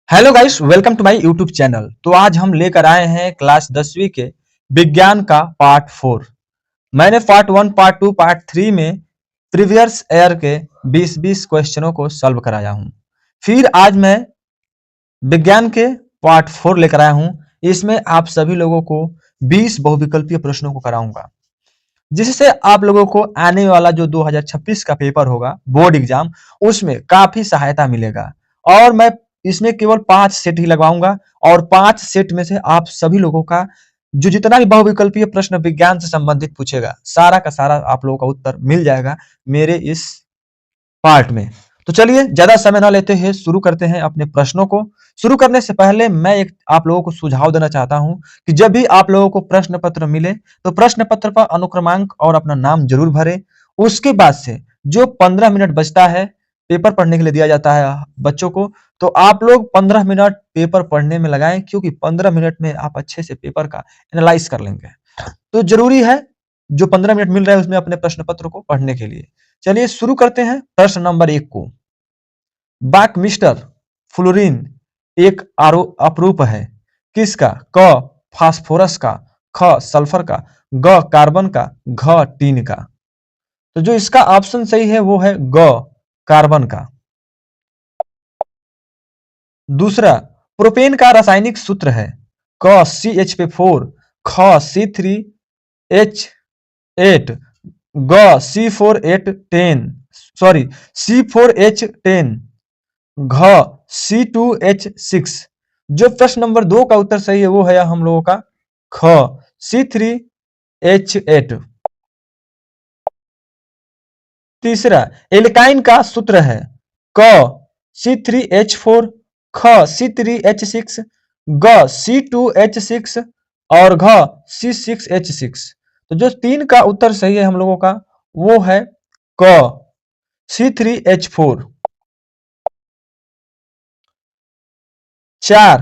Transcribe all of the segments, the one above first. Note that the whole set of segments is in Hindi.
Hello guys, welcome to my YouTube channel. तो आज हम लेकर आए हैं क्लास 10वीं के विज्ञान का पार्ट 4। मैंने पार्ट 1, पार्ट 2, पार्ट 3 में प्रीवियस ईयर के 20-20 क्वेश्चनों को सॉल्व कराया हूं। फिर आज मैं विज्ञान के पार्ट 4 लेकर आया हूं। इसमें आप सभी लोगों को 20 बहुविकल्पीय प्रश्नों को कराऊंगा, जिससे आप लोगों को आने वाला जो 2026 का पेपर होगा, बोर्ड एग्जाम, उसमें काफी सहायता मिलेगा। और मैं इसमें केवल 5 सेट ही लगवाऊंगा और 5 सेट में से आप सभी लोगों का जो जितना भी बहुविकल्पीय प्रश्न विज्ञान से संबंधित पूछेगा, सारा का सारा आप लोगों का उत्तर मिल जाएगा मेरे इस पार्ट में। तो चलिए ज्यादा समय ना लेते हुए शुरू करते हैं अपने प्रश्नों को। शुरू करने से पहले मैं एक आप लोगों को सुझाव देना चाहता हूं कि जब भी आप लोगों को प्रश्न पत्र मिले तो प्रश्न पत्र पर अनुक्रमांक और अपना नाम जरूर भरें। उसके बाद से जो 15 मिनट बचता है पेपर पढ़ने के लिए दिया जाता है बच्चों को, तो आप लोग 15 मिनट पेपर पढ़ने में लगाएं, क्योंकि 15 मिनट में आप अच्छे से पेपर का एनालाइज कर लेंगे। तो जरूरी है जो 15 मिनट मिल रहा है उसमें अपने प्रश्न पत्र को पढ़ने के लिए। चलिए शुरू करते हैं प्रश्न नंबर 1 को। बाकमिस्टर फ्लोरीन एक अपरूप है, किसका? क फास्फोरस का, ख सल्फर का, ग कार्बन का, घ टीन का। तो जो इसका ऑप्शन सही है वो है ग कार्बन का। दूसरा, प्रोपेन का रासायनिक सूत्र है क CH4, ख C3H8, ग C4H10, सॉरी C4H10, घ C2H6। जो प्रश्न नंबर 2 का उत्तर सही है वो है हम लोगों का ख C3H8। तीसरा, एल्काइन का सूत्र है क C3H4, ख C3H6, ग C2H6 और घ C6H6। तो जो 3 का उत्तर सही है हम लोगों का वो है क C3H4। 4,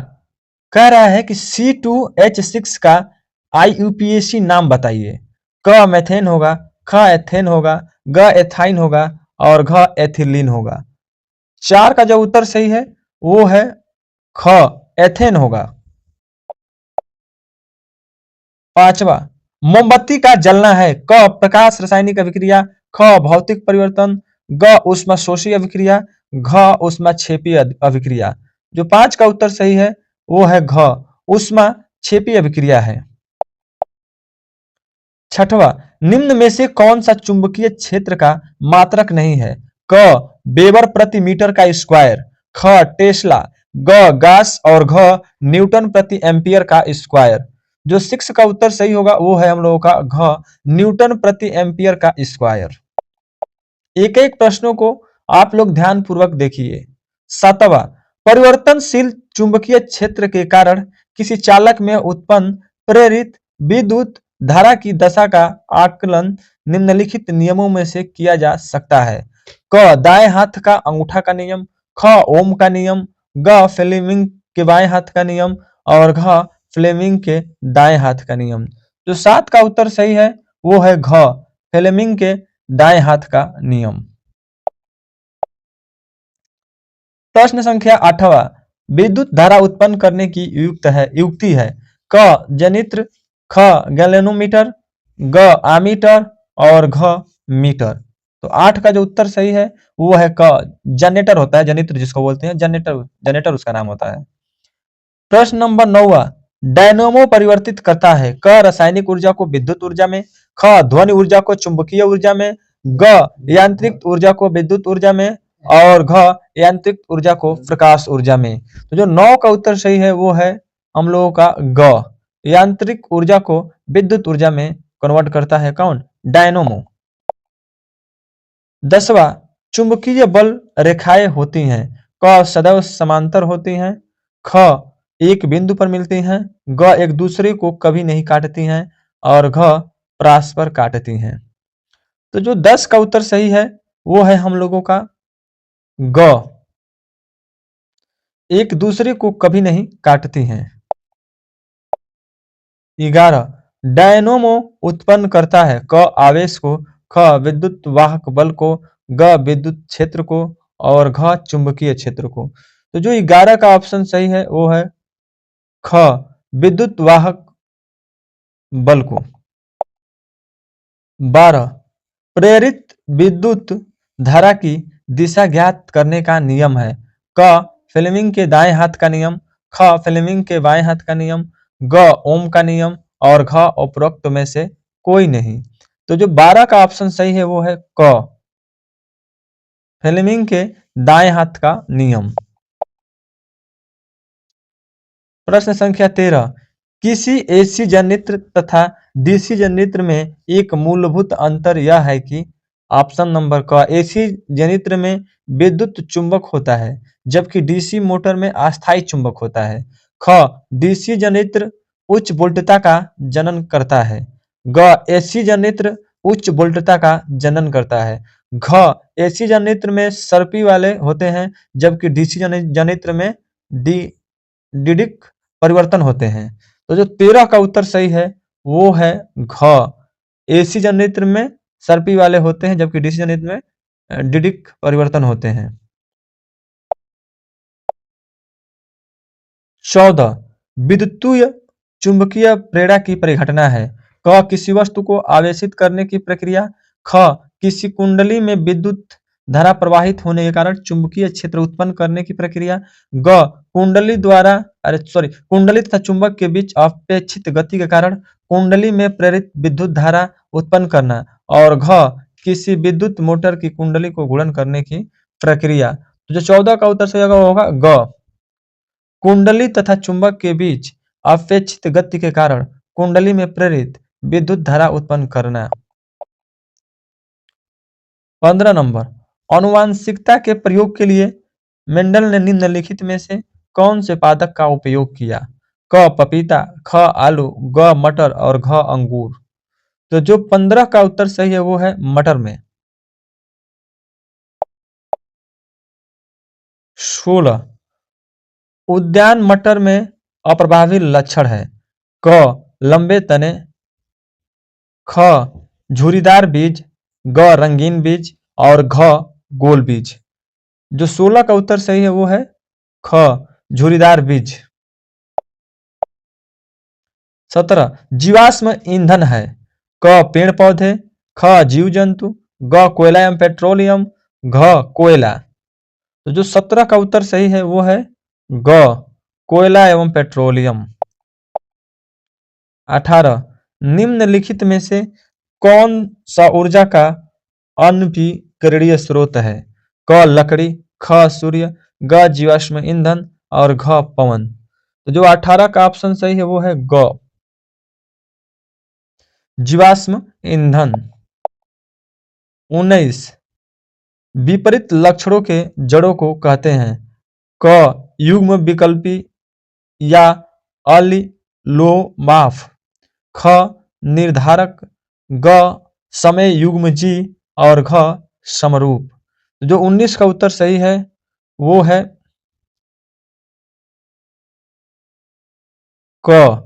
कह रहा है कि C2H6 का IUPAC नाम बताइए। क मेथेन होगा, ख एथेन होगा, ग एथाइन होगा और घ एथिलीन होगा। 4 का जो उत्तर सही है वो है ख एथेन होगा। 5वां, मोमबत्ती का जलना है क प्रकाश रासायनिक अभिक्रिया, ख भौतिक परिवर्तन, ग ऊष्माशोषी अभिक्रिया, घ ऊष्माक्षेपी अभिक्रिया। जो 5 का उत्तर सही है वो है घ ऊष्माक्षेपी अभिक्रिया है। 6वां, निम्न में से कौन सा चुंबकीय क्षेत्र का मात्रक नहीं है? क वेबर प्रति मीटर का स्क्वायर, ख टेस्ला, ग गॉस और घ न्यूटन प्रति एम्पियर का स्क्वायर। जो 6 का उत्तर सही होगा वो है हम लोगों का घ न्यूटन प्रति एम्पियर का स्क्वायर। एक एक प्रश्नों को आप लोग ध्यान पूर्वक देखिए। 7वां, परिवर्तनशील चुंबकीय क्षेत्र के कारण किसी चालक में उत्पन्न प्रेरित विद्युत धारा की दशा का आकलन निम्नलिखित नियमों में से किया जा सकता है। क दाएं हाथ का अंगूठा का नियम, ख ओम का नियम, ग फ्लेमिंग के बाएं हाथ का नियम और घ फ्लेमिंग के दाएं हाथ का नियम। जो 7 का उत्तर सही है वो है घ फ्लेमिंग के दाएं हाथ का नियम। प्रश्न संख्या 8वां, विद्युत धारा उत्पन्न करने की युक्ति है क जनित्र, ख गैल्वेनोमीटर, ग आमीटर और घ मीटर। तो 8 का जो उत्तर सही है वो है क जनरेटर होता है, जनित्र जिसको बोलते हैं, जनरेटर उसका नाम होता है। प्रश्न नंबर 9वां, डायनेमो परिवर्तित करता है क रासायनिक ऊर्जा को विद्युत ऊर्जा में, ख ध्वनि ऊर्जा को चुंबकीय ऊर्जा में, ग यांत्रिक ऊर्जा को विद्युत ऊर्जा में और घ यांत्रिक ऊर्जा को प्रकाश ऊर्जा में। तो जो 9 का उत्तर सही है वो है हम लोगों का ग यांत्रिक ऊर्जा को विद्युत ऊर्जा में कन्वर्ट करता है कौन? डायनेमो। 10वां, चुंबकीय बल रेखाएं होती हैं क सदैव समांतर होती हैं, ख एक बिंदु पर मिलती हैं, ग एक दूसरे को कभी नहीं काटती हैं और घ परस्पर काटती हैं। तो जो 10 का उत्तर सही है वो है हम लोगों का ग एक दूसरे को कभी नहीं काटती हैं। 11, डायनेमो उत्पन्न करता है क आवेश को, ख विद्युत वाहक बल को, ग विद्युत क्षेत्र को और घ चुंबकीय क्षेत्र को। तो जो 11 का ऑप्शन सही है वो है ख, विद्युत वाहक बल को। 12, प्रेरित विद्युत धारा की दिशा ज्ञात करने का नियम है। क, फ्लेमिंग के दाएं हाथ का नियम, ख, फ्लेमिंग के बाएं हाथ का नियम, ग, ओम का नियम और घ, उपरोक्त में से कोई नहीं। तो जो 12 का ऑप्शन सही है वो है क, फ्लेमिंग के दाएं हाथ का नियम। प्रश्न संख्या 13, किसी एसी जनित्र तथा डीसी जनित्र में एक मूलभूत अंतर यह है कि ऑप्शन नंबर क, एसी जनित्र में विद्युत चुंबक होता है जबकि डीसी मोटर में अस्थायी चुंबक होता है। ख, डीसी जनित्र उच्च वोल्टता का जनन करता है। ग, एसी जनित्र उच्च वोल्टता का जनन करता है। घ, एसी जनित्र में सर्पी वाले होते हैं जबकि डीसी जनित्र में डी डिडिक परिवर्तन होते हैं। तो जो 13 का उत्तर सही है वो है घ, एसी जनित्र में सर्पी वाले होते हैं जबकि डीसी जनित्र में डिडिक परिवर्तन होते हैं। 14, विद्युतीय चुंबकीय प्रेरणा की परिघटना है। क, किसी वस्तु को आवेशित करने की प्रक्रिया। ख, किसी कुंडली में विद्युत धारा प्रवाहित होने के कारण चुंबकीय क्षेत्र उत्पन्न करने की प्रक्रिया। ग, कुंडली तथा चुंबक के बीच अपेक्षित गति के कारण कुंडली में प्रेरित विद्युत धारा उत्पन्न करना। और घ, किसी विद्युत मोटर की कुंडली को घूर्णन करने की प्रक्रिया। तो जो 14 का उत्तर सही होगा ग, कुंडली तथा चुंबक के बीच अपेक्षित गति के कारण कुंडली में प्रेरित विद्युत धारा उत्पन्न करना। 15 नंबर, आनुवंशिकता के प्रयोग के लिए मेंडल ने निम्नलिखित में से कौन से पादप का उपयोग किया। क, पपीता, ख, आलू, ग, मटर और घ, अंगूर। तो जो 15 का उत्तर सही है वो है मटर में। 16, उद्यान मटर में अप्रभावी लक्षण है। क, लंबे तने, ख, झुर्रीदार बीज, ग, रंगीन बीज और घ, गोल बीज। जो 16 का उत्तर सही है वो है ख, झुर्रीदार बीज। 17, जीवाश्म ईंधन है। क, पेड़ पौधे, ख, जीव जंतु, ग, कोयला एवं पेट्रोलियम, घ, कोयला। तो जो 17 का उत्तर सही है वो है ग, कोयला एवं पेट्रोलियम। 18, निम्नलिखित में से कौन सा ऊर्जा का अनवीकरणीय स्रोत है। क, लकड़ी, ख, सूर्य, ग, जीवाश्म ईंधन और घ, पवन। तो जो 18 का ऑप्शन सही है वो है ग, जीवाश्म ईंधन। 19, विपरीत लक्षणों के जड़ों को कहते हैं। क, युग्म विकल्पी या अलिलोमाफ, ख, निर्धारक, ग, समय युग्मजी और घ, समरूप। जो 19 का उत्तर सही है वो है क,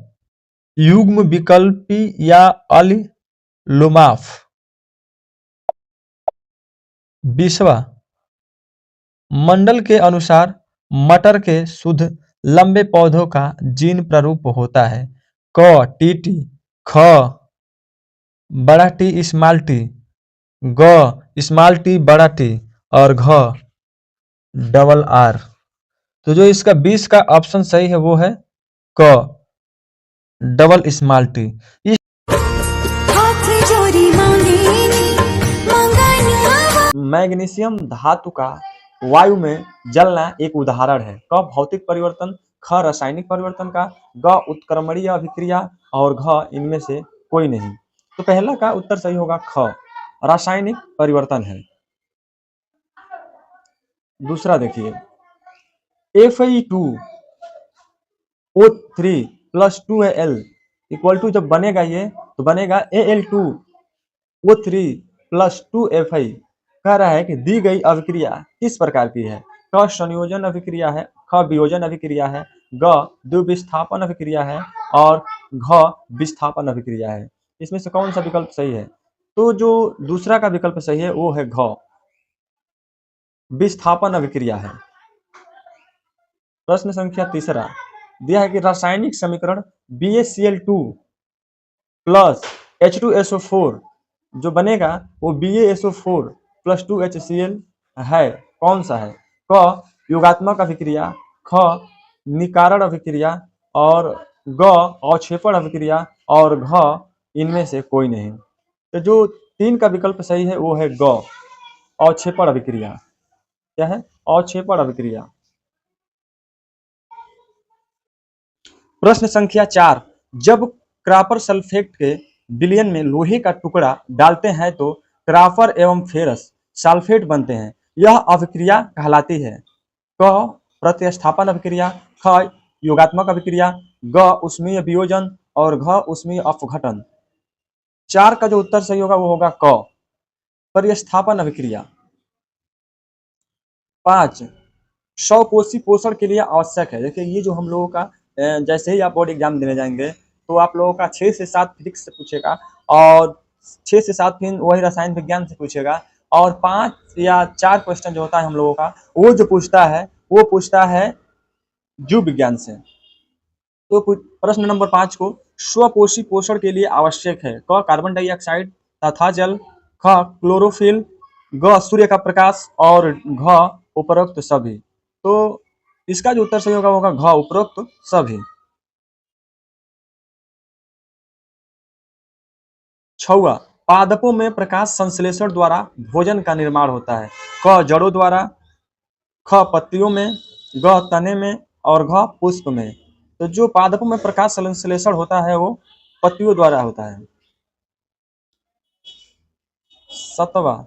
युग्म विकल्पी या अलिलोमाफ। 20वां, मंडल के अनुसार मटर के शुद्ध लंबे पौधों का जीन प्रारूप होता है। क, टीटी, ख, बड़ा टी स्मॉल टी, ग, स्मॉल टी बड़ा टी और घ, डबल आर। तो जो इसका 20 का ऑप्शन सही है वो है क, डबल स्मॉल टी। मैग्नीशियम धातु का वायु में जलना एक उदाहरण है। क, भौतिक परिवर्तन, ख, रासायनिक परिवर्तन का, ग, उत्क्रमणीय अभिक्रिया और घ, इनमें से कोई नहीं। तो पहला का उत्तर सही होगा ख, रासायनिक परिवर्तन है। दूसरा देखिए, Fe2O3 plus 2Al equal to जब बनेगा ये तो बनेगा Al2O3 प्लस 2Fi। कह रहा है कि दी गई अभिक्रिया किस प्रकार की है। क, संयोजन अभिक्रिया है, ख, वियोजन अभिक्रिया है, ग, द्विविस्थापन अभिक्रिया है और घ, विस्थापन अभिक्रिया है। इसमें से कौन सा विकल्प सही है। तो जो दूसरा का विकल्प सही है वो है घ, विस्थापन अभिक्रिया है। प्रश्न संख्या तीसरा दिया है कि रासायनिक समीकरण BaCl2 प्लस H2SO4 जो बनेगा वो BaSO4 प्लस 2HCl है, कौन सा है? क योगात्मक अभिक्रिया, ख निकारण अभिक्रिया और ग अवक्षेपण अभिक्रिया और घ इनमें से कोई नहीं। तो जो 3 का विकल्प सही है वो है ग अवक्षेपण अभिक्रिया। क्या है? अवक्षेपण अभिक्रिया। प्रश्न संख्या 4 जब कॉपर सल्फेट के विलयन में लोहे का टुकड़ा डालते हैं तो कॉपर एवं फेरस सल्फेट बनते हैं, यह अभिक्रिया कहलाती है। क प्रतिस्थापन अभिक्रिया, ख योगात्मक अभिक्रिया, ग ऊष्मीय वियोजन और घ ऊष्मीय अपघटन। 4 का जो उत्तर सही होगा वो होगा क परिस्थापन अभिक्रिया। 5 स्वकोषी पोषण के लिए आवश्यक है। देखिए ये जो हम लोगों का जैसे ही आप बोर्ड एग्जाम देने जाएंगे तो आप लोगों का 6 से 7 फिजिक्स से पूछेगा और 6 से 7 फिर वही रसायन विज्ञान से पूछेगा और 5 या 4 क्वेश्चन जो होता है हम लोगों का वो जो पूछता है जीव विज्ञान से। तो प्रश्न नंबर 5 को स्वकोषी पोषण के लिए आवश्यक है। क कार्बन डाइऑक्साइड तथा जल, ख क्लोरोफिल, ग सूर्य का प्रकाश और घ उपरोक्त सभी। तो इसका जो उत्तर सही होगा घ उपरोक्त सभी। 6वां पादपों में प्रकाश संश्लेषण द्वारा भोजन का निर्माण होता है। क जड़ों द्वारा, ख पत्तियों में, ग तने में और घ पुष्प में। तो जो पादपों में प्रकाश संश्लेषण होता है वो पत्तियों द्वारा होता है। 7वां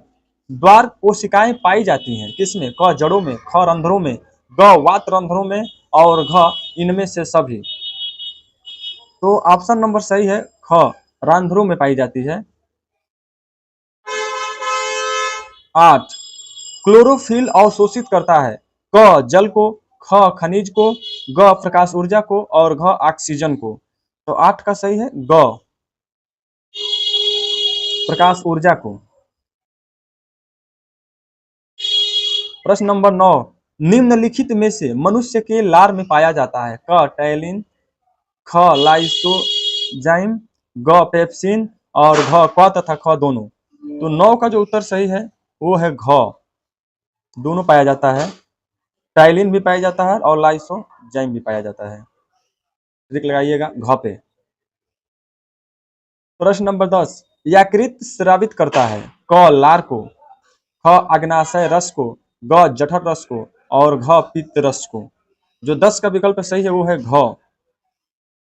द्वार कोशिकाएं पाई जाती हैं किसमें? क जड़ों में, ख रंध्रों में, ग वात रंध्रों में और घ इनमें से सभी। तो ऑप्शन नंबर सही है ख रंध्रों में पाई जाती है। 8 क्लोरोफिल अवशोषित करता है। क जल को, ख खनिज को, ग प्रकाश ऊर्जा को और घ ऑक्सीजन को। तो 8 का सही है ग प्रकाश ऊर्जा को। प्रश्न नंबर 9 निम्नलिखित में से मनुष्य के लार में पाया जाता है। क टैलिन, ख लाइसोजाइम, ग पेप्सिन और घ क तथा ख दोनों। तो 9 का जो उत्तर सही है वो है घ, दोनों पाया जाता है। टाइलिन भी पाया जाता है और लाइसोजाइम भी पाया जाता है। ट्रिक लगाइएगा घ पे। प्रश्न नंबर 10 यकृत स्रावित करता है। क लार को, ख अग्नाशय रस को, ग जठर रस को और घ पित्त रस को। जो 10 का विकल्प सही है वो है घ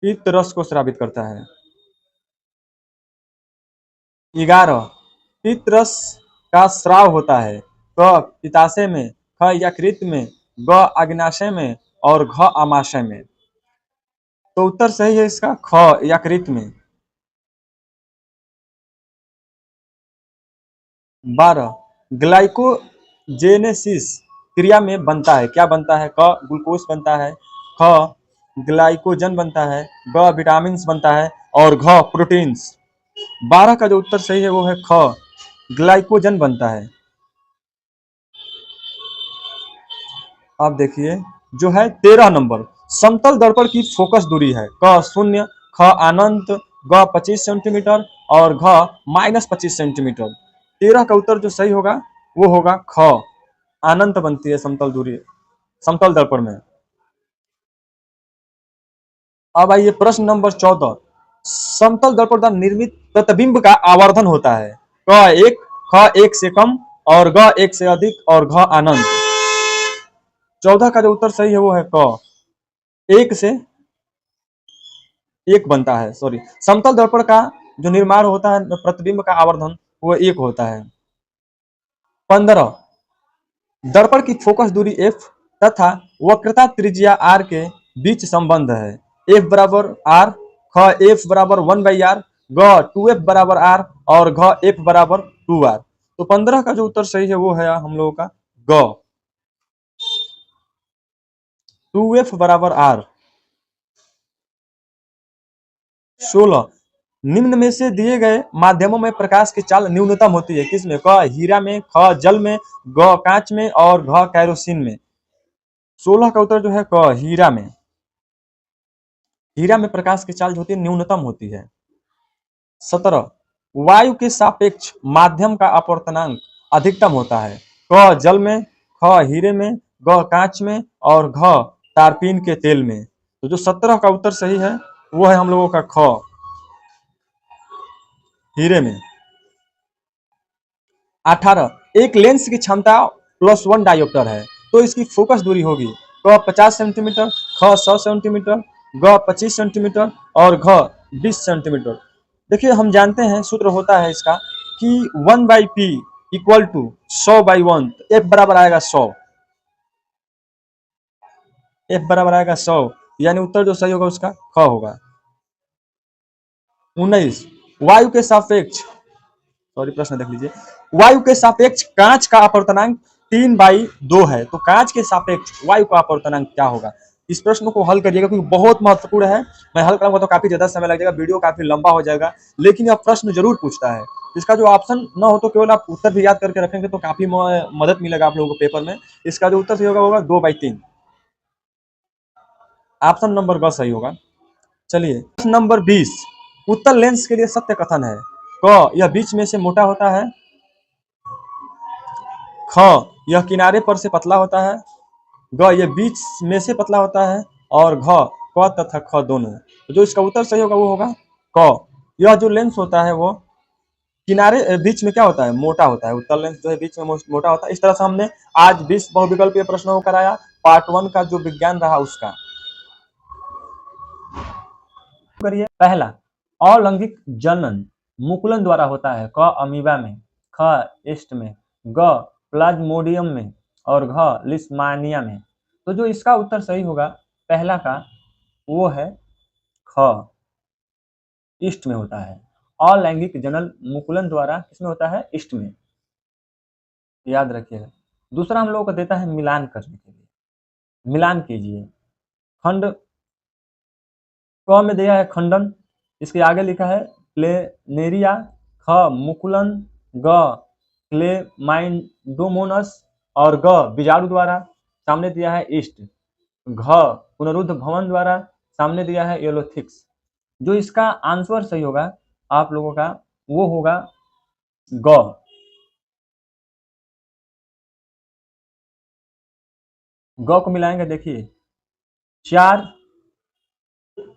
पित्त रस को स्रावित करता है। 11 पित्त रस का स्राव होता है। क पित्ताशय में, ख यकृत में, ग अग्नाशय में और घ आमाशय में। तो उत्तर सही है इसका ख यकृत में। 12 ग्लाइकोजेनेसिस क्रिया में बनता है। क्या बनता है? क ग्लूकोज बनता है, ख ग्लाइकोजन बनता है, ग विटामिन बनता है और घ प्रोटीन्स। 12 का जो उत्तर सही है वो है ख ग्लाइकोजन बनता है। अब देखिए जो है 13 नंबर समतल दर्पण की फोकस दूरी है। क 0, ख अनंत, ग 25 सेंटीमीटर और घ -25 सेंटीमीटर। 13 का उत्तर जो सही होगा वो होगा ख अनंत बनती है समतल दूरी समतल दर्पण में। अब आइए प्रश्न नंबर 14 समतल दर्पण द्वारा निर्मित प्रतिबिंब का आवर्धन होता है। क 1, ख 1 से कम और ग 1 से अधिक और घ अनंत। 14 का जो उत्तर सही है वो है क 1 से 1 बनता है। सॉरी, समतल दर्पण का जो निर्माण होता है प्रतिबिंब का आवर्धन वो 1 होता है। 15 दर्पण की फोकस दूरी f तथा वक्रता त्रिज्या r के बीच संबंध है। f बराबर r, ख f बराबर 1/r, ग 2f बराबर r और घ f बराबर 2r। तो 15 का जो उत्तर सही है वो है हम लोगों का ग 2f बराबर r। 16 निम्न में से दिए गए माध्यमों में प्रकाश की चाल न्यूनतम होती है किसमें? क हीरा में, ख जल में, ग कांच में और घ कैरोसिन में। 16 का उत्तर जो है क, हीरा में। हीरा में प्रकाश की चाल जो होती है न्यूनतम होती है। 17 वायु के सापेक्ष माध्यम का अपवर्तनांक अधिकतम होता है। क जल में, ख हीरे में, ग कांच में और घ तारपीन के तेल में। तो जो 17 का उत्तर सही है वो है हम लोगों का ख, हीरे में। 18 एक लेंस की क्षमता +1 डायोप्टर है तो इसकी फोकस दूरी होगी क 50 सेंटीमीटर, ख 100 सेंटीमीटर, ग 25 सेंटीमीटर और घ 20 सेंटीमीटर। देखिए हम जानते हैं सूत्र होता है इसका कि 1/p इक्वल टू 100/1, F बराबर आएगा 100, F बराबर आएगा 100, यानी उत्तर जो सही होगा उसका ख होगा। 19 वायु के सापेक्ष, सॉरी प्रश्न देख लीजिए, वायु के सापेक्ष कांच का अपवर्तनांक 3/2 है तो कांच के सापेक्ष वायु का अपवर्तनांक क्या होगा। इस प्रश्न को हल करिएगा क्योंकि बहुत महत्वपूर्ण है। मैं हल करूंगा तो काफी ज्यादा समय लग जाएगा, वीडियो काफी लंबा हो जाएगा, लेकिन यह प्रश्न जरूर पूछता है। इसका जो ऑप्शन ना हो तो केवल आप उत्तर भी याद करके रखेंगे तो काफी मदद मिलेगा आप लोगों को पेपर में। इसका जो उत्तर सही होगा 2/3, ऑप्शन नंबर ग सही होगा। चलिए प्रश्न नंबर 20 उत्तल लेंस के लिए सत्य कथन है। क यह बीच में से मोटा होता है, ख यह किनारे पर से पतला होता है, ग यह बीच में से पतला होता है और घ क तथा ख दोनों। तो जो इसका उत्तर सही होगा वो होगा क। यह जो लेंस होता है वो किनारे बीच में क्या होता है, मोटा होता है। उत्तल लेंस जो है बीच में मोटा होता है। इस तरह से हमने आज 20 बहुविकल्पीय प्रश्नों को कराया, पार्ट 1 का जो विज्ञान रहा उसका। करिए पहला, अलैंगिक जनन मुकुलन द्वारा होता है। क अमीबा में, ख एस्ट में, ग प्लाज्मोडियम में और घ लिस्मानिया में। तो जो इसका उत्तर सही होगा पहला का वो है ख, ईस्ट में होता है। अलैंगिक जनन मुकुलन द्वारा किसमें होता है, ईस्ट में, याद रखिएगा। दूसरा हम लोगों को देता है मिलान करने के लिए, मिलान कीजिए। खंड क में दिया है खंडन, इसके आगे लिखा है प्लेनेरिया, ख मुकुलन, ग क्लेमाइडोमोनस और ग बीजाणु द्वारा, सामने दिया है ईस्ट, घ पुनरुद्ध भवन द्वारा, सामने दिया है एलोथिक्स। जो इसका आंसर सही होगा आप लोगों का वो होगा ग। ग को मिलाएंगे, देखिए 4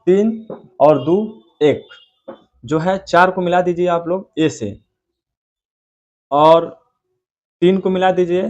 3 और 2 1, जो है 4 को मिला दीजिए आप लोग ए से और 3 को मिला दीजिए।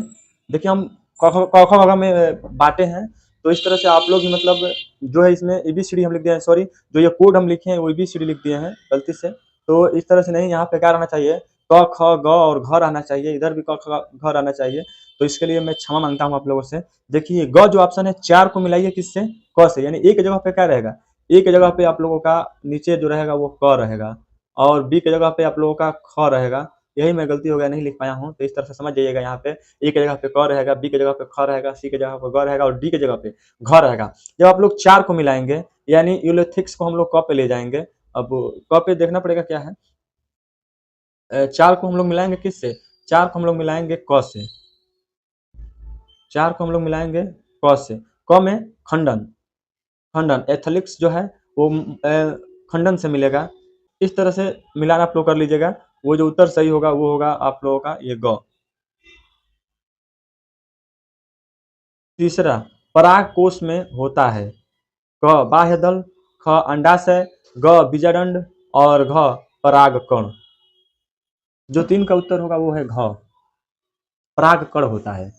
देखिए हम क ख ग में बांटे हैं तो इस तरह से आप लोग मतलब जो है इसमें ABCD हम लिख दिए हैं, सॉरी जो ये कोड हम लिखे हैं वो ABCD लिख दिए हैं गलती से। तो इस तरह से नहीं, यहाँ पे क्या रहना चाहिए, क ख ग और घ रहना चाहिए, इधर भी क ख घ रहना चाहिए। तो इसके लिए मैं क्षमा मांगता हूँ आप लोगों से। देखिए ग जो ऑप्शन है 4 को मिलाइए किससे, क से, यानी ए की जगह पे क्या रहेगा, ए की जगह पे आप लोगों का नीचे जो रहेगा वो क रहेगा और बी की जगह पे आप लोगों का ख रहेगा। यही मैं गलती हो गया, नहीं लिख पाया हूँ, तो इस तरह से समझ जाइएगा। यहाँ पे ए की जगह पे क रहेगा, बी की जगह पे ख रहेगा, सी की जगह पे ग रहेगा और डी की जगह पे घ रहेगा। जब आप लोग 4 को मिलाएंगे यानी यूलोथिक्स को हम लोग क पे ले जाएंगे। अब क पे देखना पड़ेगा क्या है, 4 को हम लोग मिलाएंगे किससे, 4 को हम लोग मिलाएंगे क से, 4 को हम लोग मिलाएंगे क से। क में खंडन, खंडन एथलिक्स जो है वो खंडन से मिलेगा। इस तरह से मिलान आप लोग कर लीजिएगा। वो जो उत्तर सही होगा वो होगा आप लोगों का ये ग। तीसरा, पराग कोश में होता है। क बाह्यदल, ख अंडाशय, ग बीजांड और घ परागकण। जो 3 का उत्तर होगा वो है घ, परागकण होता है।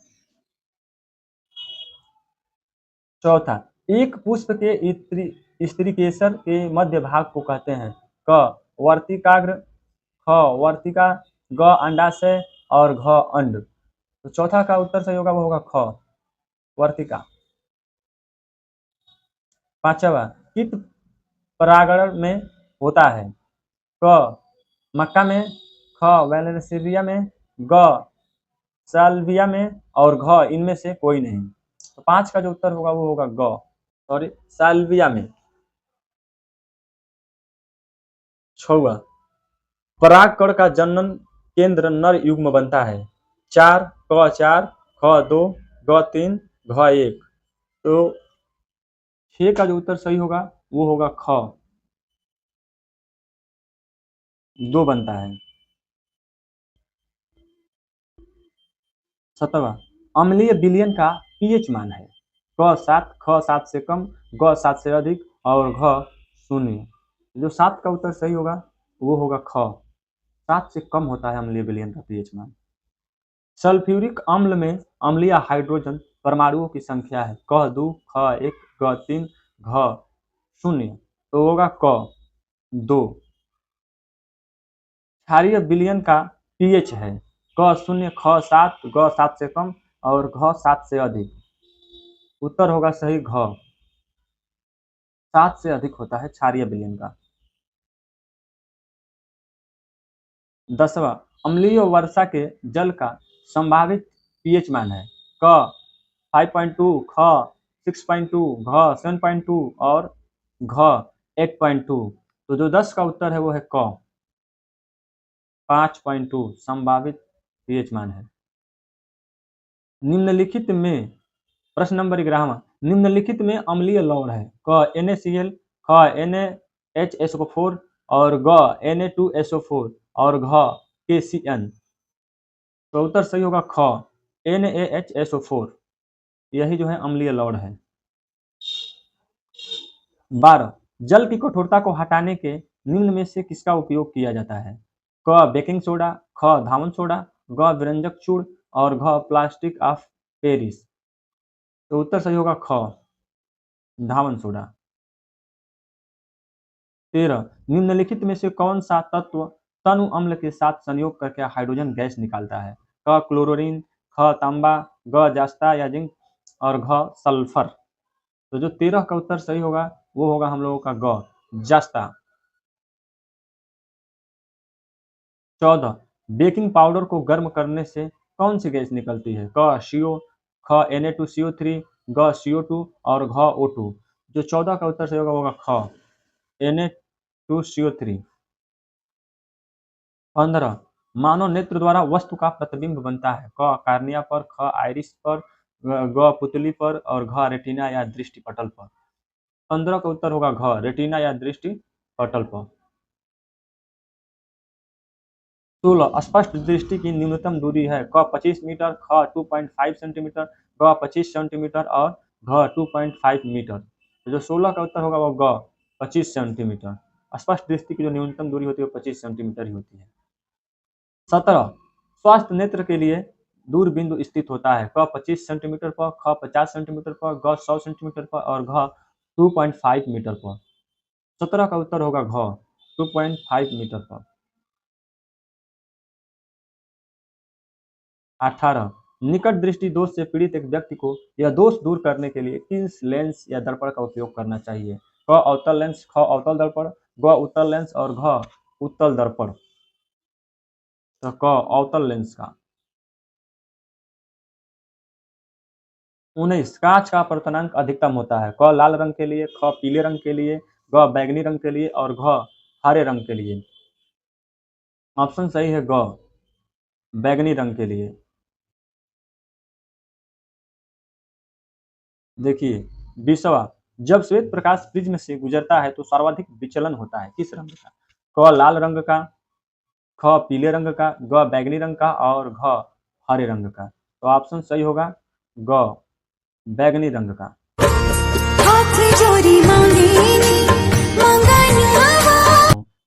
चौथा, एक पुष्प के स्त्रीकेसर के मध्य भाग को कहते हैं। क वर्तिकाग्र, ख वर्तिका, ग अंडाशय और घ अंड। तो चौथा का उत्तर सही होगा वो होगा ख वर्तिका। पांचवा, कीट परागण में होता है। क मक्का में, ख वैलेंसिया में, ग साल्विया में और घ इनमें से कोई नहीं। तो 5 का जो उत्तर होगा वो होगा ग, सॉरी साल्विया में। छवा, परागकण का जनन केंद्र नर युग्म बनता है। 4 क 4, ख 2, ग 3, घ 1। तो 6 का जो उत्तर सही होगा वो होगा ख, 2 बनता है। 17वां, अम्लीय विलयन का पीएच मान है क 7, ख 7 से कम, ग 7 से अधिक और घ 0। जो 7 का उत्तर सही होगा वो होगा ख, 7 से कम होता है अम्लीय विलयन का पीएच मान। सल्फ्यूरिक अम्ल में अम्लीय हाइड्रोजन परमाणुओं की संख्या है क 2, ख 1, ग 3, घ 0। तो होगा क 2। क्षारीय विलयन का पीएच है क 0, ख 7, ग 7 से कम और घ 7 से अधिक। उत्तर होगा सही घ, 7 से अधिक होता है क्षारीय विलयन का। 10वां, अम्लीय वर्षा के जल का संभावित पीएच मान है क 5.2, ख 6.2, घ 7.2 और घ 8.2। तो जो 10 का उत्तर है वो है क, 5.2 संभावित पीएच मान है। निम्नलिखित में प्रश्न नंबर 11वां, निम्नलिखित में अम्लीय लवण है क NaCl, ख NaHSO4 और ग Na2SO4 और घ KCN। तो उत्तर सही होगा ख, NaHSO4, यही जो है अम्लीय लवण है। 12, जल की कठोरता को हटाने के निम्न में से किसका उपयोग किया जाता है क बेकिंग सोडा, ख धावन सोडा, ग व्यंजक चूर्ण और घ प्लास्टिक ऑफ पेरिस। तो उत्तर सही होगा ख, धावन सोडा। 13, निम्नलिखित में से कौन सा तत्व तनु अम्ल के साथ संयोग करके हाइड्रोजन गैस निकालता है क क्लोरीन, ख तांबा, ग जस्ता या जिंक और घ सल्फर। तो जो 13 का उत्तर सही होगा वो होगा हम लोगों का ग जस्ता। 14, बेकिंग पाउडर को गर्म करने से कौन सी गैस निकलती है क CO, ख Na2CO3, ग CO2 और घ O2। जो 14 का उत्तर सही होगा ख Na2CO3। 15, मानव नेत्र द्वारा वस्तु का प्रतिबिंब बनता है क कार्निया पर, ख आइरिस पर, ग पुतली पर और घ रेटिना या दृष्टि पटल पर। 15 का उत्तर होगा घ रेटिना या दृष्टि पटल पर। 16, स्पष्ट दृष्टि की न्यूनतम दूरी है क 25 मीटर, ख 2.5 सेंटीमीटर, ग 25 सेंटीमीटर और घ 2.5 मीटर। तो जो 16 का उत्तर होगा वो ग 25 सेंटीमीटर। स्पष्ट दृष्टि की जो न्यूनतम दूरी होती है वो 25 सेंटीमीटर ही होती है। 17, स्वास्थ्य नेत्र के लिए दूर बिंदु स्थित होता है क 25 सेंटीमीटर पर, ख 50 सेंटीमीटर पर, ग 100 सेंटीमीटर पर और घ 2.5 मीटर पर। 17 का उत्तर होगा घ 2.5 मीटर पर। 18, निकट दृष्टि दोष से पीड़ित एक व्यक्ति को यह दोष दूर करने के लिए किस लेंस या दर्पण का उपयोग करना चाहिए क अवतल लेंस, ख अवतल दर्पण, ग उत्तल लेंस और घ उत्तल दर्पण। तो क अवतल लेंस का। 19, कांच का अपवर्तनांक अधिकतम होता है क लाल रंग के लिए, ख पीले रंग के लिए, ग बैंगनी रंग के लिए और घ हरे रंग के लिए। ऑप्शन सही है ग बैंगनी रंग के लिए। देखिए 20वां, जब श्वेत प्रकाश प्रिज्म से गुजरता है तो सर्वाधिक विचलन होता है किस रंग का क लाल रंग का, ख पीले रंग का, ग बैंगनी रंग का और घ हरे रंग का। तो ऑप्शन सही होगा ग बैंगनी रंग का।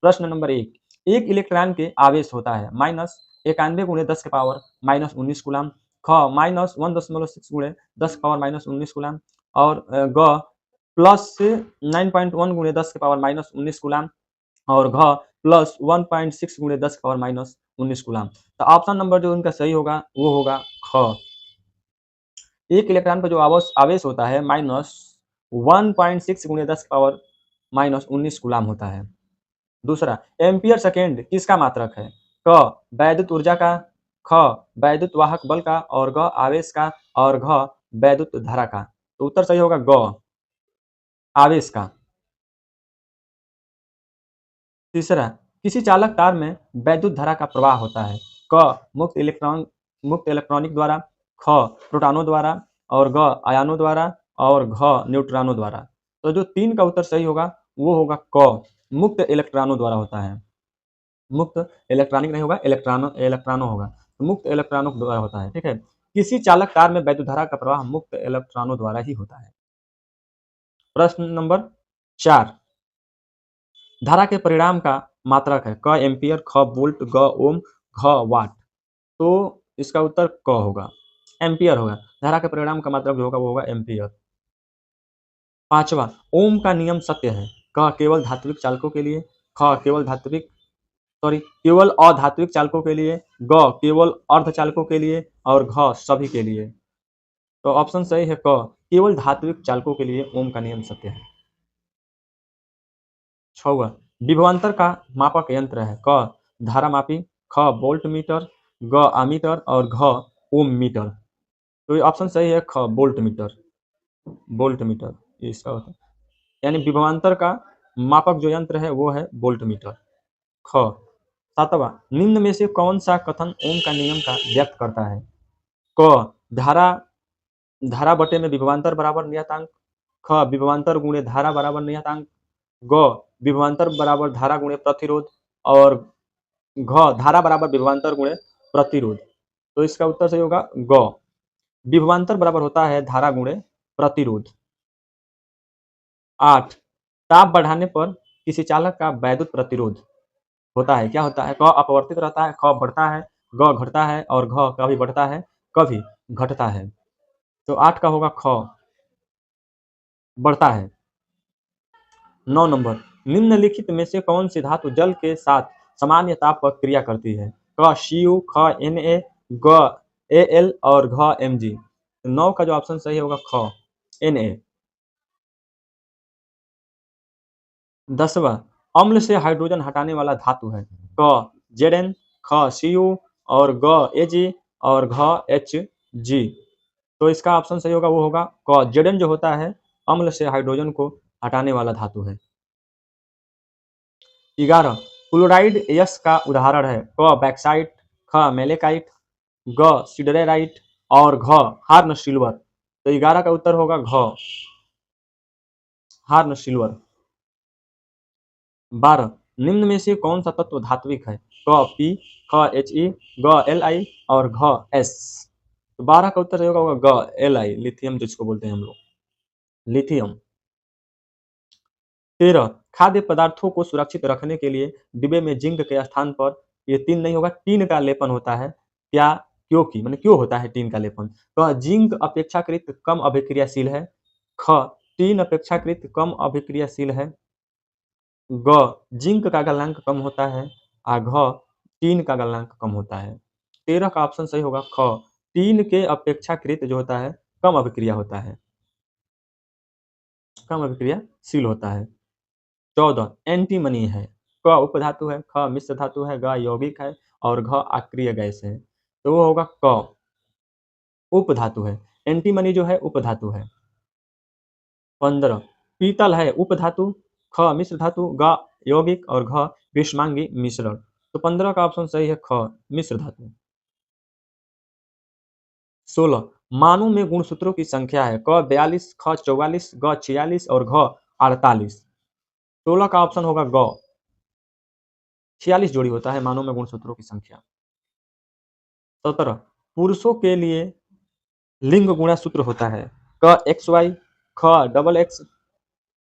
प्रश्न नंबर 1, एक इलेक्ट्रॉन के आवेश होता है -91 गुणे 10 के पावर -19 कूलम, ख -1.6 गुणे 10 के पावर -19 कूलम और ग प्लस 9.1 गुणे 10 के पावर -19 कूलम और घ प्लस 1.6 गुणे 10 के पावर -19 कूलम। तो ऑप्शन नंबर जो उनका सही होगा वो होगा ख। एक इलेक्ट्रॉन पर जो आवेश होता है -1.6 गुणे 10 के पावर -19 कूलम होता है। दूसरा, एम्पियर सेकेंड किसका मात्रक है क वैद्युत ऊर्जा का, ख वैद्युत वाहक बल का और ग आवेश का और घ वैद्युत धारा का। तो उत्तर सही होगा ग आवेश का। तीसरा, किसी चालक तार में वैद्युत धारा का प्रवाह होता है क मुक्त इलेक्ट्रॉनिक द्वारा, ख प्रोटॉनों द्वारा और ग आयनों द्वारा और घ न्यूट्रॉनों द्वारा। तो जो 3 का उत्तर सही होगा वो होगा क, मुक्त इलेक्ट्रॉनों द्वारा होता है। मुक्त इलेक्ट्रॉनिक नहीं होगा, इलेक्ट्रॉनों होगा। तो मुक्त इलेक्ट्रॉनों द्वारा होता है, ठीक है। किसी चालक तार में वैद्युत धारा का प्रवाह मुक्त इलेक्ट्रॉनों द्वारा ही होता है। प्रश्न नंबर 4, धारा के परिणाम का मात्रक है क एम्पियर, ख वोल्ट, ग ओम, घ वाट। तो इसका उत्तर क होगा, एम्पियर होगा। धारा के परिणाम का मात्रक जो होगा वो होगा एम्पियर। 5वां, ओम का नियम सत्य है। क केवल धात्विक चालकों के लिए, ख केवल अधात्विक चालकों के लिए, ग केवल अर्धचालकों के लिए और घ सभी के लिए। तो ऑप्शन सही है क, केवल धात्विक चालकों के लिए ओम का नियम सत्य है। 6वां, विभवांतर का मापक यंत्र है क धारामापी, ख वोल्ट मीटर, ग आमीटर और घ ओम मीटर। तो ये ऑप्शन सही है ख वोल्ट मीटर। वोल्ट मीटर ये इसका होता है, यानी विभवांतर का मापक जो यंत्र है वो है वोल्ट मीटर। ख 7वां, निम्न में से कौन सा कथन ओम का नियम का व्यक्त करता है? क धारा धारा बटे में विभवांतर बराबर नियतांक, ख विभवांतर गुणे धारा बराबर नियतांक, ग विभवांतर बराबर धारा गुणे प्रतिरोध और घ धारा बराबर विभवांतर गुणे प्रतिरोध। तो इसका उत्तर सही होगा ग, विभवांतर बराबर होता है धारा गुणे प्रतिरोध। 8, ताप बढ़ाने पर किसी चालक का वैद्युत प्रतिरोध होता है, क्या होता है? क अपवर्तित रहता है, ख बढ़ता है, ग घटता है और घ कभी बढ़ता है कभी घटता है। तो 8 का होगा ख, बढ़ता है। 9 नंबर, निम्नलिखित में से कौन सी धातु जल के साथ सामान्य ताप पर क्रिया करती है? क Cu, ख Na, ग Al और घ Mg। 9 का जो ऑप्शन सही होगा ख Na। 10वां, अम्ल से हाइड्रोजन हटाने वाला धातु है क Zn, ख Cu और ग Ag और घ Hg। तो इसका ऑप्शन सही होगा वो होगा क Zn जो होता है अम्ल से हाइड्रोजन को हटाने वाला धातु है। 11, क्लोराइड यश का उदाहरण है क बैक्साइट, ख मेलेकाइट, ग सिडरेराइट और घ हार्न सिल्वर। तो 11 का उत्तर होगा घ हार्न सिल्वर। 12, निम्न में से कौन सा तत्व धात्विक है? क पी, ख He, ग Li और घ S। तो 12 का उत्तर होगा ग Li, लिथियम जिसको बोलते हैं हम लोग, लिथियम। 13, खाद्य पदार्थों को सुरक्षित रखने के लिए डिब्बे में जिंक के स्थान पर ये टीन नहीं होगा, टीन का लेपन होता है। क्या? क्योंकि मतलब क्यों होता है टीन का लेपन? क जिंक अपेक्षाकृत कम अभिक्रियाशील है, ख टीन अपेक्षाकृत कम अभिक्रियाशील है, ग जिंक का गलनांक कम होता है और घ टीन का गलनांक कम होता है। 13 का ऑप्शन सही होगा ख, टीन के अपेक्षाकृत जो होता है कम अभिक्रिया होता है, कम अभिक्रियाशील होता है। 14, एंटीमनी है, क उपधातु है, ख मिश्र धातु है, ग यौगिक है और घ अक्रिय गैस है। तो वो होगा क, उपधातु है। एंटीमनी जो है उपधातु है। 15, पीतल है उपधातु, ख मिश्र धातु, ग यौगिक और घ विषमांगी मिश्रण। तो 15 का ऑप्शन सही है ख मिश्र धातु। 16, मानों में गुणसूत्रों की संख्या है क 42, ख 44, ग 46 और घ 48। 16 का ऑप्शन होगा ग, 46 जोड़ी होता है मानों में गुणसूत्रों की संख्या। 17, पुरुषों के लिए लिंग गुणा सूत्र होता है क XY, ख डबल एक्स,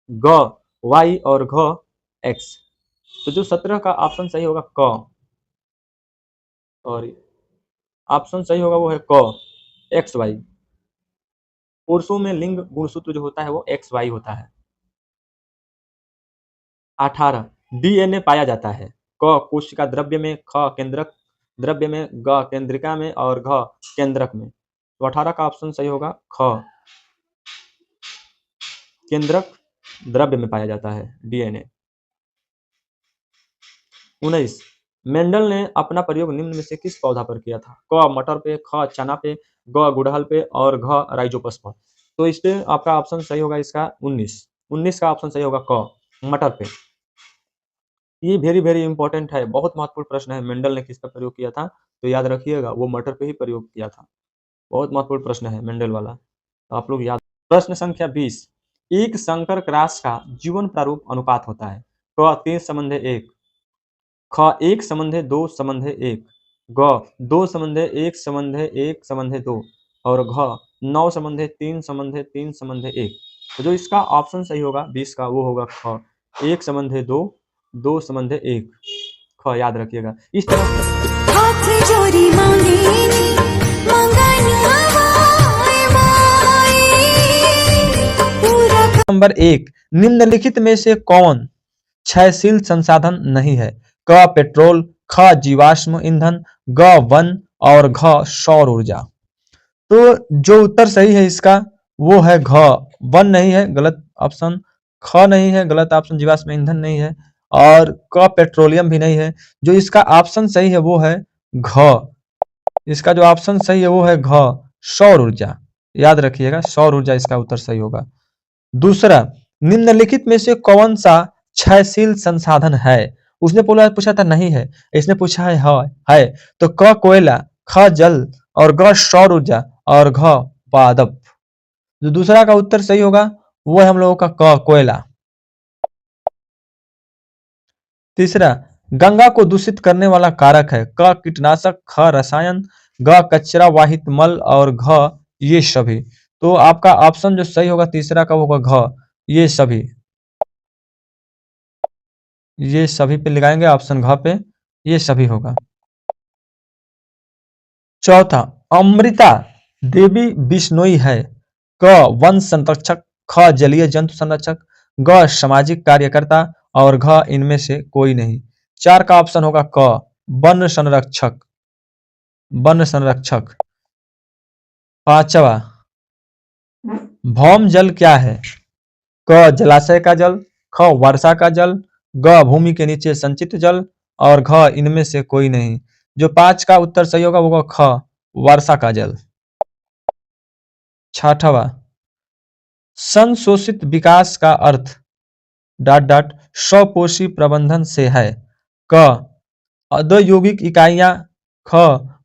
ग वाई और घ एक्स। तो जो 17 का ऑप्शन सही होगा क, और ऑप्शन सही होगा वो है क XY। पुरुषों में लिंग गुणसूत्र जो होता है वो XY होता है। 18, DNA पाया जाता है क कोशिका द्रव्य में, ख केंद्रक द्रव्य में, ग केंद्रिका में और घ केंद्रक में। तो 18 का ऑप्शन सही होगा ख केंद्रक द्रव्य में पाया जाता है DNA। 19, मेंडल ने अपना प्रयोग निम्न में से किस पौधा पर किया था? क मटर पे, ख चना पे, ग गुड़हल पे और घ राइजोपस पर। तो इस पे आपका ऑप्शन सही होगा इसका 19 का ऑप्शन सही होगा क मटर पे। ये वेरी वेरी इंपॉर्टेंट है, बहुत महत्वपूर्ण प्रश्न है। मेंडल ने किस पर प्रयोग किया था? तो याद रखिएगा वो मटर पे ही प्रयोग किया था। बहुत महत्वपूर्ण प्रश्न है मेंडल वाला, तो आप लोग याद प्रश्न संख्या 20, एक संकर क्रॉस का जीवन प्रारूप अनुपात होता है। क 3:1, ख 1:2:1, ग 2:1:1:2 और घ 9:3:3:1। तो जो इसका ऑप्शन सही होगा 20 का वो होगा ख 1:2, 2:1। ख याद रखिएगा। इस तरह हाथ जोड़ी मांगेनी मंगन आए माए पूरा नंबर 1, निम्नलिखित में से कौन क्षयशील संसाधन नहीं है? क पेट्रोल, ख जीवाश्म ईंधन, ग वन और घ सौर ऊर्जा। तो जो उत्तर सही है इसका वो है घ, वन नहीं है गलत ऑप्शन, ख नहीं है गलत ऑप्शन, जीवाश्म ईंधन नहीं है और क पेट्रोलियम भी नहीं है। जो इसका ऑप्शन सही है वो है घ, इसका जो ऑप्शन सही है वो है घ, सौर ऊर्जा। याद रखिएगा सौर ऊर्जा इसका उत्तर सही होगा। दूसरा, निम्नलिखित में से कौन सा क्षयशील संसाधन है? उसने पूछा था नहीं है, इसने पूछा है है। तो क कोयला, ख जल और ग सौर ऊर्जा और घ पादप। जो दूसरा का उत्तर सही होगा वो है हम लोगों का क कोयला। तीसरा, गंगा को दूषित करने वाला कारक है। क कीटनाशक, ख रसायन, ग कचरा वाहित मल और घ ये सभी। तो आपका ऑप्शन जो सही होगा तीसरा का होगा घ, ये सभी। ये सभी पे लगाएंगे ऑप्शन घ पे, ये सभी होगा। चौथा, अमृता देवी बिश्नोई है। क वन संरक्षक, ख जलीय जंतु संरक्षक, ग सामाजिक कार्यकर्ता और घ इनमें से कोई नहीं। चार का ऑप्शन होगा क वन संरक्षक, वन संरक्षक। पांचवा, भौम जल क्या है? क जलाशय का जल, ख वर्षा का जल, ग भूमि के नीचे संचित जल और घ इनमें से कोई नहीं। जो 5 का उत्तर सही होगा वो होगा ख वर्षा का जल। छठवा, संशोषित विकास का अर्थ स्वपोषी प्रबंधन से है। क औद्योगिक इकाइयां, ख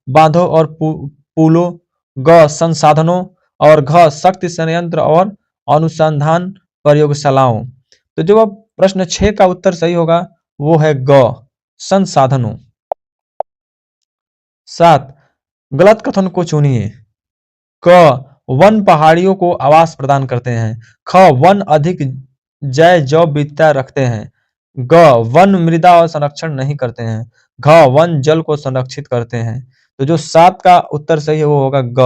बांधों और पुलों, ग संसाधनों और घ शक्ति संयंत्र और अनुसंधान प्रयोगशालाओं। तो जो प्रश्न 6 का उत्तर सही होगा वो है ग संसाधनों। 7, गलत कथन को चुनिए। क वन पहाड़ियों को आवास प्रदान करते हैं, ख वन अधिक जैव विविधता रखते हैं, ग वन मृदा और संरक्षण नहीं करते हैं, घ वन जल को संरक्षित करते हैं। तो जो 7 का उत्तर सही है वो होगा ग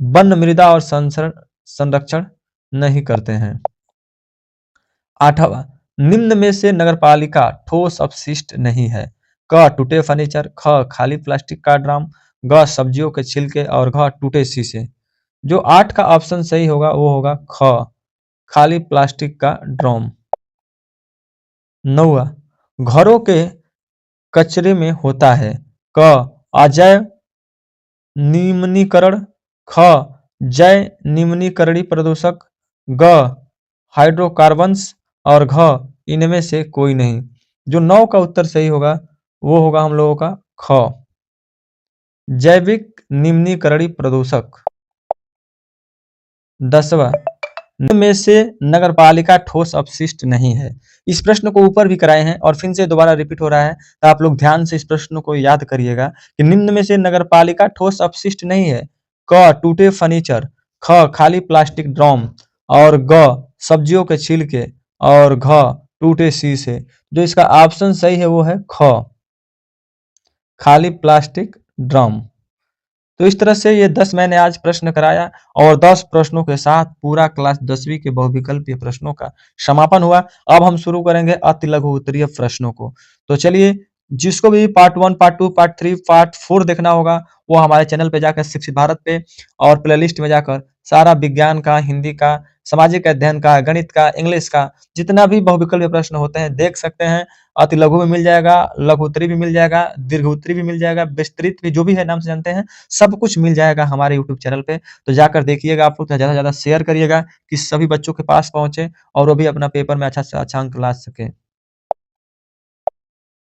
वन मृदा और संरक्षण नहीं करते हैं। 8वां, निम्न में से नगरपालिका ठोस अपशिष्ट नहीं है। क टूटे फर्नीचर, ख खाली प्लास्टिक का ड्रम, ग सब्जियों के छिलके और घ टूटे शीशे। जो 8 का ऑप्शन सही होगा वो होगा ख खाली प्लास्टिक का ड्रम। 9वां, घरों के कचरे में होता है। क अजैव निम्नीकरण, ख जैव निम्नीकरणीय प्रदूषक, ग हाइड्रोकार्बन्स और घ इनमें से कोई नहीं। जो 9 का उत्तर सही होगा वो होगा हम लोगों का ख जैविक निम्नीकरणीय प्रदूषक। 10वां, निम्न में से नगरपालिका ठोस अपशिष्ट नहीं है। इस प्रश्न को ऊपर भी कराए हैं और फिर से दोबारा रिपीट हो रहा है, तो आप लोग ध्यान से इस प्रश्न को याद करिएगा कि निम्न में से नगरपालिका ठोस अपशिष्ट नहीं है। क टूटे फर्नीचर, ख खाली प्लास्टिक ड्रम और ग सब्जियों के छिलके और घ टूटे शीशे। जो इसका ऑप्शन सही है वो है ख खाली प्लास्टिक ड्रम। तो इस तरह से ये 10 मैंने आज प्रश्न कराया और 10 प्रश्नों के साथ पूरा क्लास 10वीं के बहुविकल्पीय प्रश्नों का समापन हुआ। अब हम शुरू करेंगे अति लघु उत्तरीय प्रश्नों को। तो चलिए, जिसको भी पार्ट 1, पार्ट 2, पार्ट 3, पार्ट 4 देखना होगा वो हमारे चैनल पे जाकर शिक्षित भारत पे और प्लेलिस्ट में जाकर सारा विज्ञान का, हिंदी का, सामाजिक अध्ययन का, गणित का, इंग्लिश का जितना भी बहुविकल्पीय प्रश्न होते हैं देख सकते हैं। अति लघु भी मिल जाएगा, लघु उत्तरी भी मिल जाएगा, दीर्घ उत्तरी भी मिल जाएगा, विस्तृत भी जो भी है नाम से जानते हैं, सब कुछ मिल जाएगा हमारे यूट्यूब चैनल पे। तो जाकर देखिएगा, आप लोग ज़्यादा से ज़्यादा शेयर करिएगा कि सभी बच्चों के पास पहुंचे और वो भी अपना पेपर में अच्छा से अच्छा अंक ला सके।